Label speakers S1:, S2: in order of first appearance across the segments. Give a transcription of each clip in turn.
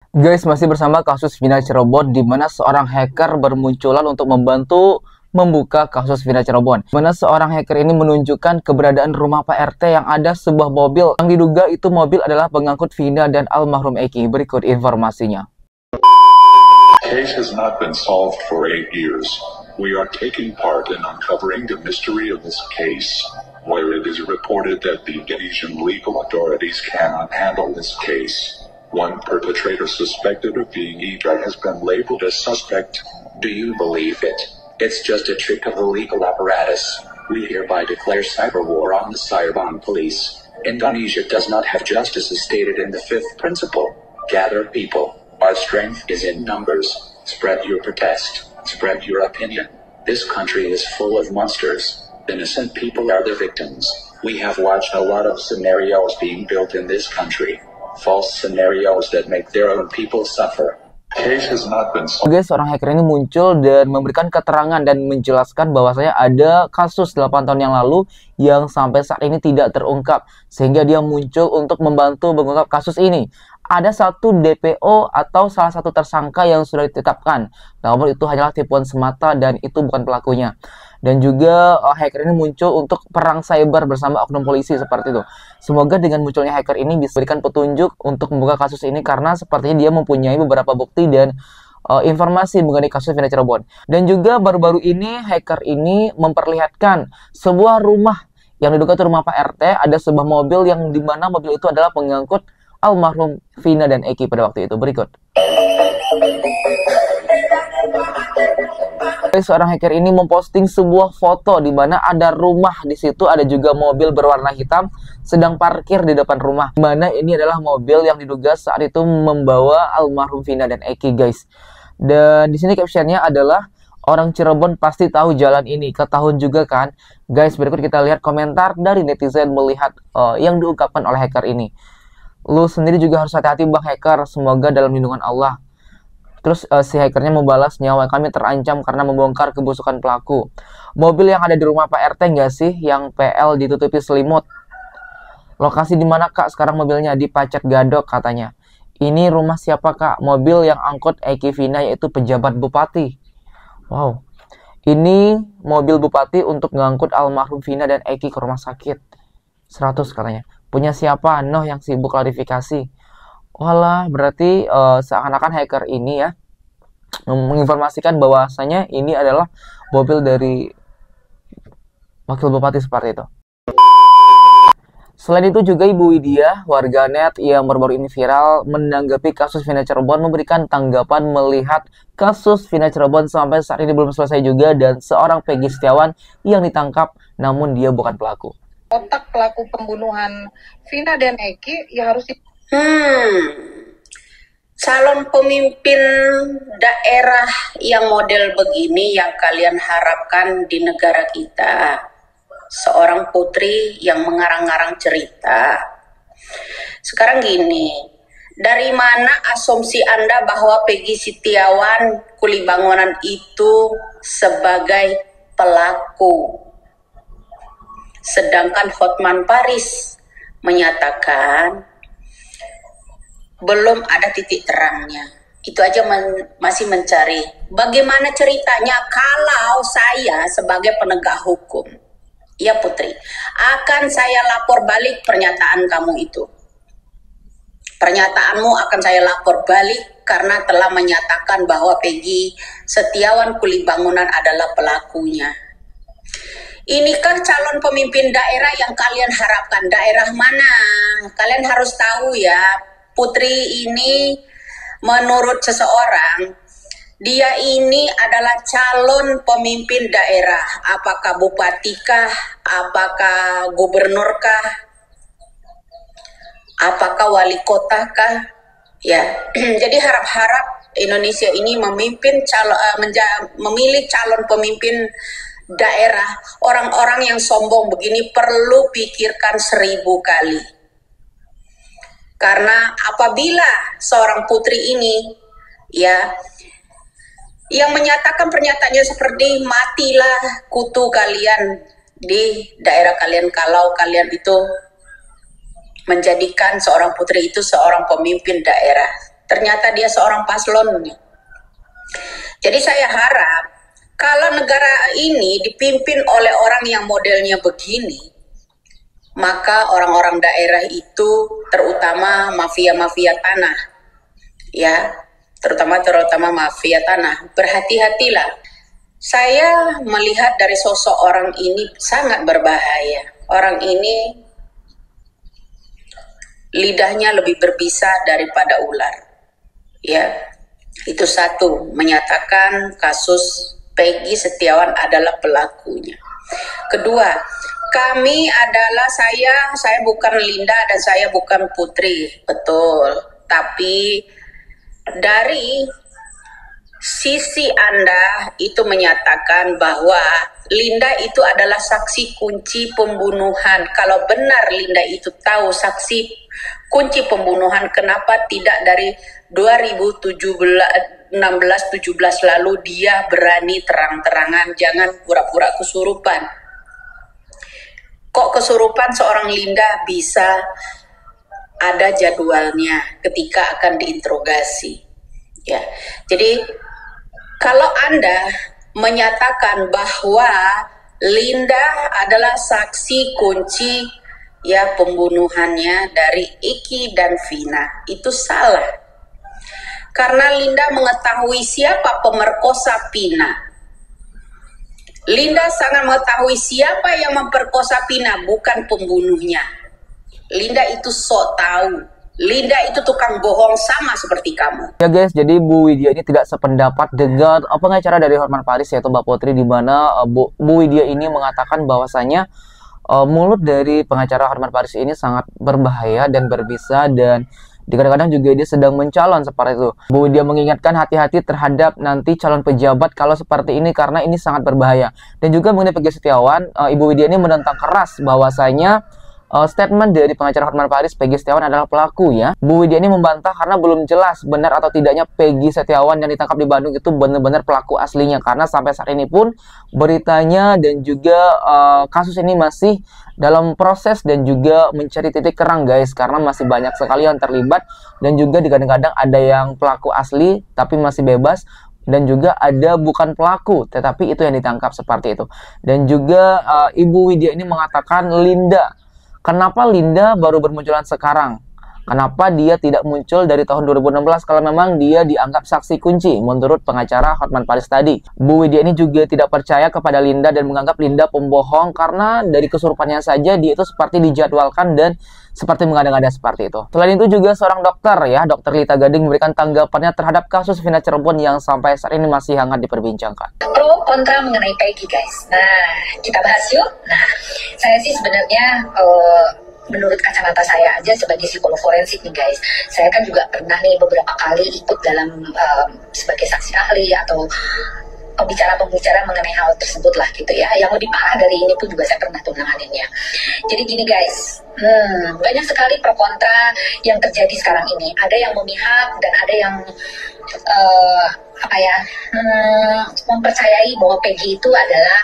S1: Guys, masih bersama kasus Vina Cirebon di mana seorang hacker bermunculan untuk membantu membuka kasus Vina Cirebon. Di mana seorang hacker ini menunjukkan keberadaan rumah Pak RT yang ada sebuah mobil yang diduga itu mobil adalah pengangkut Vina dan almarhum Eki. Berikut informasinya.
S2: Case has not been solved for 8 years. We are taking part in uncovering the mystery of this case, where it is reported that the Indonesian legal authorities cannot handle this case. One perpetrator suspected of being Ida has been labeled as suspect.
S3: Do you believe it? It's just a trick of the legal apparatus. We hereby declare cyber war on the Cirebon police. Indonesia does not have justice as stated in the fifth principle. Gather people. Our strength is in numbers. Spread your protest. Spread your opinion. This country is full of monsters. Innocent people are the victims. We have watched a lot of scenarios being built in this country. False scenarios that make their own people suffer.
S2: Case has not been solved.
S1: Guys, seorang hacker ini muncul dan memberikan keterangan dan menjelaskan bahwasanya ada kasus 8 tahun yang lalu yang sampai saat ini tidak terungkap, sehingga dia muncul untuk membantu mengungkap kasus ini. Ada satu DPO atau salah satu tersangka yang sudah ditetapkan, namun itu hanyalah tipuan semata dan itu bukan pelakunya. Dan juga hacker ini muncul untuk perang cyber bersama oknum polisi seperti itu. Semoga dengan munculnya hacker ini bisa berikan petunjuk untuk membuka kasus ini, karena sepertinya dia mempunyai beberapa bukti dan informasi mengenai kasus Vina Cirebon. Dan juga baru-baru ini hacker ini memperlihatkan sebuah rumah yang diduga itu rumah Pak RT. Ada sebuah mobil yang dimana mobil itu adalah pengangkut almarhum Vina dan Eki pada waktu itu. Berikut. Seorang hacker ini memposting sebuah foto di mana ada rumah di situ, ada juga mobil berwarna hitam sedang parkir di depan rumah. Di mana ini adalah mobil yang diduga saat itu membawa almarhum Vina dan Eki, guys. Dan di sini captionnya adalah orang Cirebon pasti tahu jalan ini. Ketahuan juga kan, guys. Berikut kita lihat komentar dari netizen melihat yang diungkapkan oleh hacker ini. Lu sendiri juga harus hati-hati bang hacker, semoga dalam lindungan Allah. Terus si hackernya membalas, nyawa kami terancam karena membongkar kebusukan pelaku. Mobil yang ada di rumah Pak RT nggak sih yang PL ditutupi selimut? Lokasi di mana kak sekarang mobilnya? Di Pacet Gadok katanya. Ini rumah siapa kak? Mobil yang angkut Eki Vina yaitu pejabat bupati. Wow. Ini mobil bupati untuk mengangkut almarhum Vina dan Eki ke rumah sakit. 100 katanya. Punya siapa? Noh yang sibuk klarifikasi. Walah, berarti seakan-akan hacker ini ya menginformasikan bahwasanya ini adalah mobil dari wakil bupati seperti itu. Selain itu juga Ibu Widya, warganet yang baru-baru ini viral menanggapi kasus Vina Cirebon, memberikan tanggapan melihat kasus Vina Cirebon sampai saat ini belum selesai juga, dan seorang Peggy Setiawan yang ditangkap namun dia bukan pelaku.
S4: Otak pelaku pembunuhan Vina dan Eki ya harus
S5: calon pemimpin daerah yang model begini yang kalian harapkan di negara kita. Seorang putri yang mengarang-arang cerita. Sekarang gini, dari mana asumsi Anda bahwa Peggy Setiawan Kulibangunan itu sebagai pelaku? Sedangkan Hotman Paris menyatakan belum ada titik terangnya. Itu aja masih mencari bagaimana ceritanya kalau saya sebagai penegak hukum. Ya Putri, akan saya lapor balik pernyataan kamu itu. Pernyataanmu akan saya lapor balik karena telah menyatakan bahwa Peggy Setiawan Kulibangunan adalah pelakunya. Inikah calon pemimpin daerah yang kalian harapkan? Daerah mana? Kalian harus tahu ya. Putri ini menurut seseorang, dia ini adalah calon pemimpin daerah. Apakah bupatikah? Apakah gubernurkah? Apakah wali kotakah? Ya, jadi harap-harap Indonesia ini memilih calon pemimpin daerah. Orang-orang yang sombong begini perlu pikirkan 1000 kali. Karena apabila seorang putri ini ya yang menyatakan pernyataannya seperti matilah kutu kalian di daerah kalian kalau kalian itu menjadikan seorang putri itu seorang pemimpin daerah. Ternyata dia seorang paslon. Jadi saya harap kalau negara ini dipimpin oleh orang yang modelnya begini, maka orang-orang daerah itu, terutama mafia-mafia tanah, ya, terutama mafia tanah, berhati-hatilah. Saya melihat dari sosok orang ini sangat berbahaya. Orang ini lidahnya lebih berbisa daripada ular, ya. Itu satu, menyatakan kasus Peggy Setiawan adalah pelakunya. Kedua, kami adalah saya bukan Linda dan saya bukan Putri, betul. Tapi dari sisi Anda itu menyatakan bahwa Linda itu adalah saksi kunci pembunuhan. Kalau benar Linda itu tahu saksi kunci pembunuhan, kenapa tidak dari 2016-17 lalu dia berani terang-terangan, jangan pura-pura kesurupan. Kok kesurupan seorang Linda bisa ada jadwalnya ketika akan diinterogasi, ya. Jadi kalau Anda menyatakan bahwa Linda adalah saksi kunci, ya, pembunuhannya dari Iki dan Vina, itu salah. Karena Linda mengetahui siapa pemerkosa Vina. Linda sangat mengetahui siapa yang memperkosa Vina, bukan pembunuhnya. Linda itu sok tahu. Linda itu tukang bohong sama seperti kamu.
S1: Ya guys, jadi Bu Widya ini tidak sependapat dengan pengacara dari Hotman Paris, yaitu Mbak Putri, di mana Bu Widya ini mengatakan bahwasanya mulut dari pengacara Hotman Paris ini sangat berbahaya dan berbisa, dan kadang-kadang juga dia sedang mencalon seperti itu. Bu Widya mengingatkan hati-hati terhadap nanti calon pejabat kalau seperti ini, karena ini sangat berbahaya. Dan juga mengenai Peggy Setiawan, Ibu Widya ini menentang keras bahwasanya statement dari pengacara Hotman Paris, Peggy Setiawan adalah pelaku, ya. Bu Widya ini membantah karena belum jelas benar atau tidaknya Peggy Setiawan yang ditangkap di Bandung itu benar-benar pelaku aslinya, karena sampai saat ini pun beritanya dan juga kasus ini masih dalam proses dan juga mencari titik terang, guys, karena masih banyak sekali yang terlibat, dan juga kadang-kadang ada yang pelaku asli tapi masih bebas, dan juga ada bukan pelaku tetapi itu yang ditangkap seperti itu. Dan juga Ibu Widya ini mengatakan kenapa Linda baru bermunculan sekarang? Kenapa dia tidak muncul dari tahun 2016 kalau memang dia dianggap saksi kunci menurut pengacara Hotman Paris tadi? Bu Widya ini juga tidak percaya kepada Linda dan menganggap Linda pembohong karena dari kesurupannya saja dia itu seperti dijadwalkan dan seperti mengada-ngada seperti itu. Selain itu juga seorang dokter, ya, Dr. Lita Gading memberikan tanggapannya terhadap kasus Vina Cirebon yang sampai saat ini masih hangat diperbincangkan.
S6: Pro kontra mengenai Peggy, guys. Nah, kita bahas yuk. Nah, saya sih sebenarnya menurut kacamata saya aja sebagai psikolog forensik nih, guys, saya kan juga pernah nih beberapa kali ikut dalam sebagai saksi ahli atau pembicara mengenai hal tersebut lah gitu ya. Yang lebih parah dari ini pun juga saya pernah tuh nanganinnya. Jadi gini, guys, banyak sekali pro kontra yang terjadi sekarang ini. Ada yang memihak dan ada yang mempercayai bahwa Peggy itu adalah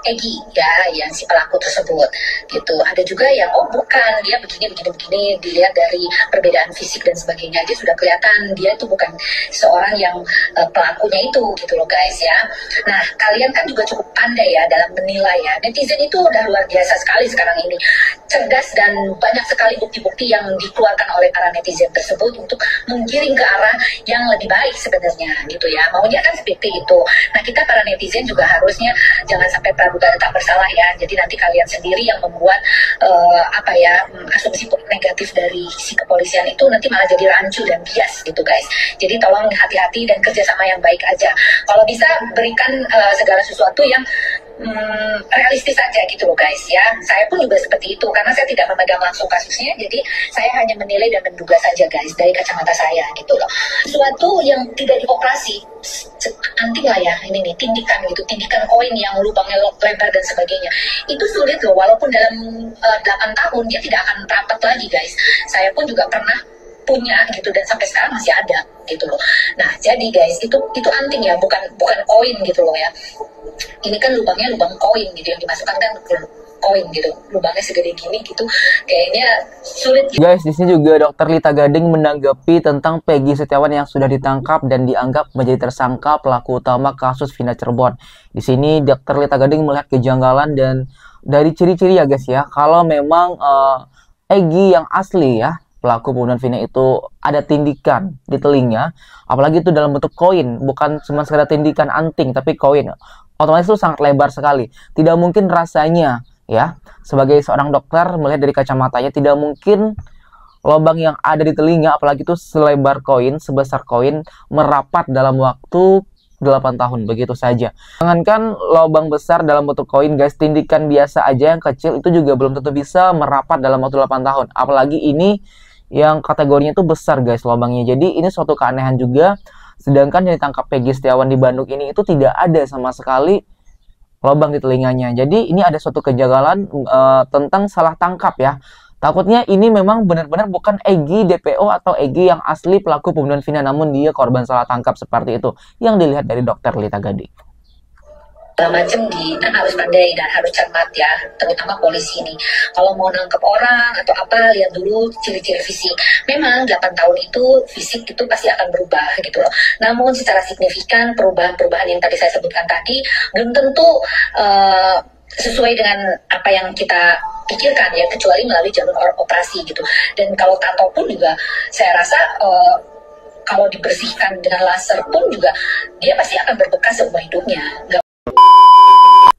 S6: Egy, ya, yang si pelaku tersebut gitu. Ada juga yang bukan, dia begini, dilihat dari perbedaan fisik dan sebagainya, dia sudah kelihatan dia itu bukan seorang yang pelakunya itu gitu loh, guys, ya. Nah, kalian kan juga cukup pandai ya dalam menilai, ya. Netizen itu udah luar biasa sekali sekarang ini, cerdas, dan banyak sekali bukti-bukti yang dikeluarkan oleh para netizen tersebut untuk menggiring ke arah yang lebih baik sebenarnya gitu ya. Maunya kan seperti itu. Nah, kita para netizen juga harusnya jangan sampai praduga tak bersalah, ya. Jadi nanti kalian sendiri yang membuat asumsi negatif dari si kepolisian itu nanti malah jadi rancu dan bias gitu, guys. Jadi tolong hati-hati dan kerjasama yang baik aja. Kalau bisa berikan segala sesuatu yang realistis aja gitu loh, guys, ya. Saya pun juga seperti itu karena saya tidak memegang langsung kasusnya, jadi saya hanya menilai dan menduga saja, guys, dari kacamata saya gitu loh. Sesuatu yang tidak dioperasi anting lah ya, ini nih tindikan gitu, tindikan koin yang lubangnya lebar dan sebagainya, itu sulit loh, walaupun dalam 8 tahun dia tidak akan rapat lagi, guys. Saya pun juga pernah punya gitu dan sampai sekarang masih ada gitu loh. Nah, jadi guys, itu anting ya, bukan koin gitu loh ya. Ini kan lubangnya lubang koin gitu yang dimasukkan kan koin gitu, lubangnya segede gini gitu, kayaknya sulit gitu.
S1: Guys, di sini juga Dokter Lita Gading menanggapi tentang Peggy Setiawan yang sudah ditangkap dan dianggap menjadi tersangka pelaku utama kasus Vina Cirebon. Di sini Dokter Lita Gading melihat kejanggalan dan dari ciri-ciri ya guys ya, kalau memang Egy yang asli ya, pelaku pembunuhan Vina itu ada tindikan di telinga, apalagi itu dalam bentuk koin, bukan cuma sekedar tindikan anting, tapi koin. Otomatis itu sangat lebar sekali. Tidak mungkin rasanya ya, sebagai seorang dokter melihat dari kacamatanya, tidak mungkin lubang yang ada di telinga, apalagi itu selebar koin, sebesar koin, merapat dalam waktu 8 tahun begitu saja. Jangankan lubang besar dalam bentuk koin guys, tindikan biasa aja yang kecil itu juga belum tentu bisa merapat dalam waktu 8 tahun. Apalagi ini yang kategorinya itu besar guys lubangnya. Jadi ini suatu keanehan juga. Sedangkan yang ditangkap Peggy Setiawan di Bandung ini itu tidak ada sama sekali lubang di telinganya. Jadi ini ada suatu kejanggalan tentang salah tangkap ya. Takutnya ini memang benar-benar bukan Egy DPO atau Egy yang asli pelaku pembunuhan Vina, namun dia korban salah tangkap seperti itu yang dilihat dari Dokter Lita Gading.
S6: Macam kan harus pandai dan harus cermat ya, terutama polisi ini. Kalau mau nangkep orang atau apa, lihat dulu ciri-ciri fisik. Memang 8 tahun itu fisik itu pasti akan berubah gitu loh. Namun secara signifikan perubahan-perubahan yang tadi saya sebutkan tadi belum tentu sesuai dengan apa yang kita pikirkan ya, kecuali melalui jalur operasi gitu. Dan kalau tato pun juga saya rasa kalau dibersihkan dengan laser pun juga dia pasti akan berbekas seumur hidupnya.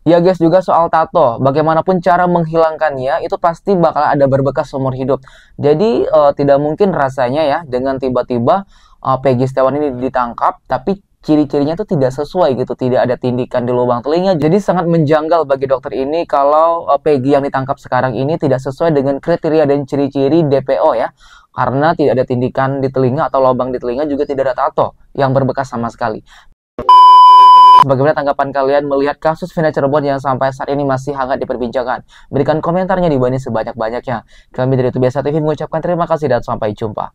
S1: Ya guys, juga soal tato, bagaimanapun cara menghilangkannya itu pasti bakal ada berbekas seumur hidup. Jadi tidak mungkin rasanya ya dengan tiba-tiba Peggy Setiawan ini ditangkap tapi ciri-cirinya itu tidak sesuai gitu, tidak ada tindikan di lubang telinga. Jadi sangat menjanggal bagi dokter ini kalau Peggy yang ditangkap sekarang ini tidak sesuai dengan kriteria dan ciri-ciri DPO ya. Karena tidak ada tindikan di telinga atau lubang di telinga, juga tidak ada tato yang berbekas sama sekali. Bagaimana tanggapan kalian melihat kasus Vina Cirebon yang sampai saat ini masih hangat diperbincangkan? Berikan komentarnya di bawah ini sebanyak-banyaknya. Kami dari Itu Biasa TV mengucapkan terima kasih dan sampai jumpa.